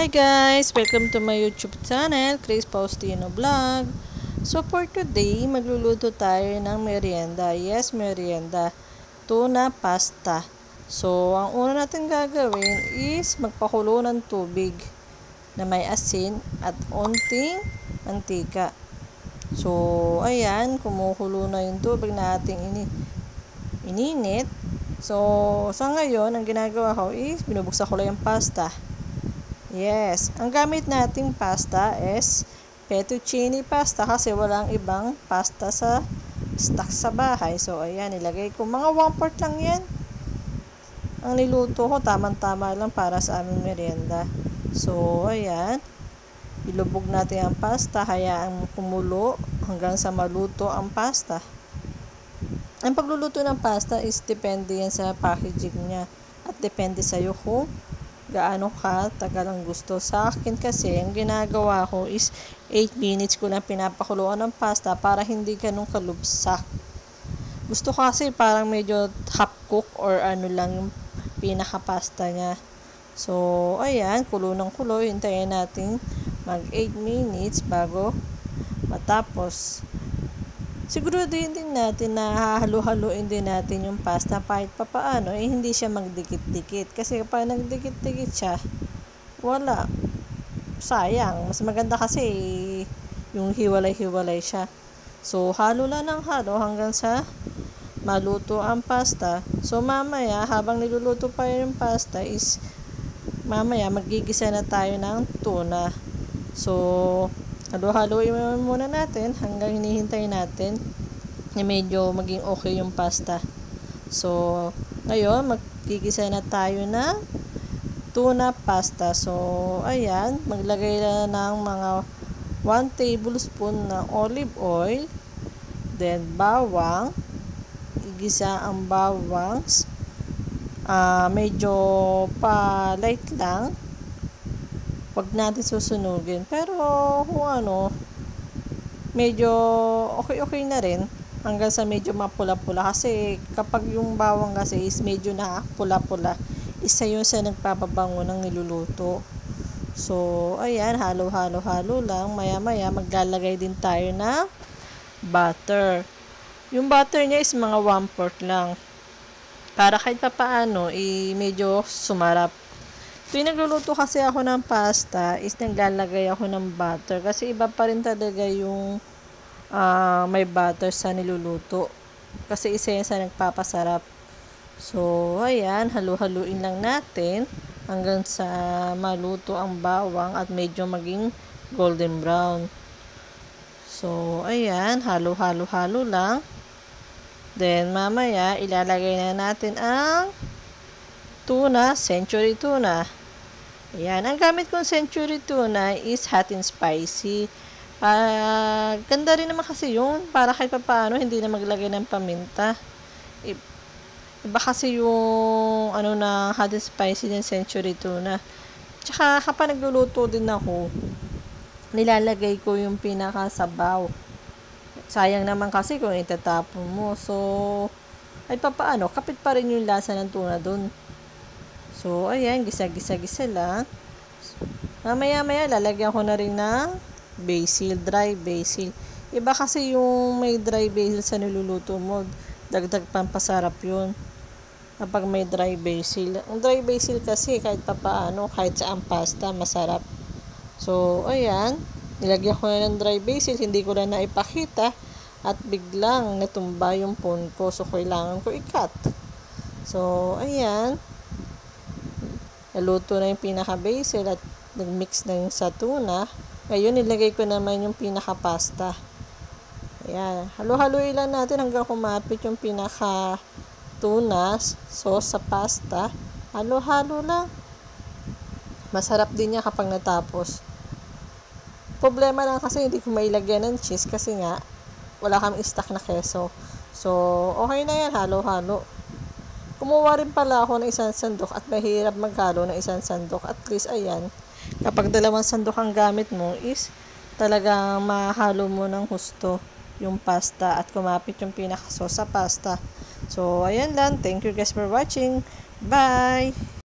Hi guys! Welcome to my YouTube channel, Chris Faustino Vlog. So for today, magluluto tayo ng merienda. Yes, merienda. Tuna pasta. So ang una natin gagawin is magpakulo ng tubig na may asin at onting mantika. So ayan, kumukulo na yung tubig na ating ininit. So sa ngayon, ang ginagawa ko is binubuksan ko lang yung pasta. Yes, ang gamit nating pasta is fettuccine pasta kasi walang ibang pasta sa stock sa bahay. So, ayan, nilagay ko. Mga 1/4 lang yan. Ang niluto ko, tamang-tama lang para sa aming merienda. So, ayan. Ilubog natin ang pasta, hayaan kumulo hanggang sa maluto ang pasta. Ang pagluluto ng pasta is depende yan sa packaging niya. At depende sa'yo kung gaano ka tagal ang gusto. Sa akin kasi, ang ginagawa ko is 8 minutes ko na pinapakuluan ng pasta para hindi ganun kalubsak. Gusto ko kasi parang medyo half cook or ano lang yung pinaka-pasta niya. So, ayan, kulo ng kulo. Hintayin natin mag 8 minutes bago matapos. Siguro din natin na hahalo-haloin din natin yung pasta kahit papaano hindi siya magdikit-dikit. Kasi kapag nagdikit-dikit siya, wala. Sayang. Mas maganda kasi yung hiwalay-hiwalay siya. So, halo lang ng halo hanggang sa maluto ang pasta. So, mamaya, habang niluluto pa yung pasta is mamaya magigisa na tayo ng tuna. So, halo-haloin muna natin hanggang hinihintay natin na medyo maging okay yung pasta. So, ngayon, magigisa na tayo ng tuna pasta. So, ayan, maglagay na ng mga 1 tablespoon na olive oil. Then, bawang. Igisa ang bawang. Medyo pa light lang. Wag natin susunugin. Pero kung ano, medyo okay na rin hanggang sa medyo mapula-pula. Kasi kapag yung bawang kasi is medyo na pula-pula, isa yun sa nagpapabango ng niluluto. So, ayan, halo-halo lang. Maya-maya, maglalagay din tayo na butter. Yung butter niya is mga 1/4 lang. Para kahit papaano, medyo sumarap. Tuwing nagluluto kasi ako ng pasta, is naglalagay ako ng butter. Kasi iba pa rin talaga yung may butter sa niluluto. Kasi isa yan sa nagpapasarap. So, ayan, halu-haluin lang natin hanggang sa maluto ang bawang at medyo maging golden brown. So, ayan, halo-halo lang. Then, mamaya, ilalagay na natin ang tuna, century tuna. Ayan, ang gamit kong century tuna is hot and spicy. Ganda rin naman kasi yun, para kahit paano hindi na maglagay ng paminta. Iba kasi yung na hot and spicy ng century tuna. Tsaka kapag nagluluto din ako, nilalagay ko yung pinakasabaw. Sayang naman kasi kung itatapon mo. So, ay papaano, kapit pa rin yung lasa ng tuna dun. So, ayan, gisa-gisa lang. Mamaya-maya, lalagyan ko na rin ng basil, dry basil. Iba kasi yung may dry basil sa niluluto mo. Dagdag pampasarap yun. Kapag may dry basil. Ang dry basil kasi, kahit papaano, kahit sa ang pasta, masarap. So, ayan, nilagyan ko na ng dry basil. Hindi ko na naipakita. At biglang natumba yung phone ko. So, kailangan ko i-cut. So, ayan. Naluto na yung pinaka-basil at nag-mix na yung sa tuna. Ngayon, nilagay ko naman yung pinaka-pasta. Ayan. Halo-haloy lang natin hanggang kumapit yung pinaka-tuna sauce sa pasta. Halo-halo lang. Masarap din niya kapag natapos. Problema lang kasi hindi ko mailagyan ng cheese kasi nga wala kami stock na keso. So, okay na yan. Halo-halo. Kumuha rin pala ako ng 1 sandok at mahirap maghalo ng 1 sandok. At least, ayan, kapag 2 sandok ang gamit mo is talagang mahalo mo ng husto yung pasta at kumapit yung pinakaso sa pasta. So, ayan lang. Thank you guys for watching. Bye!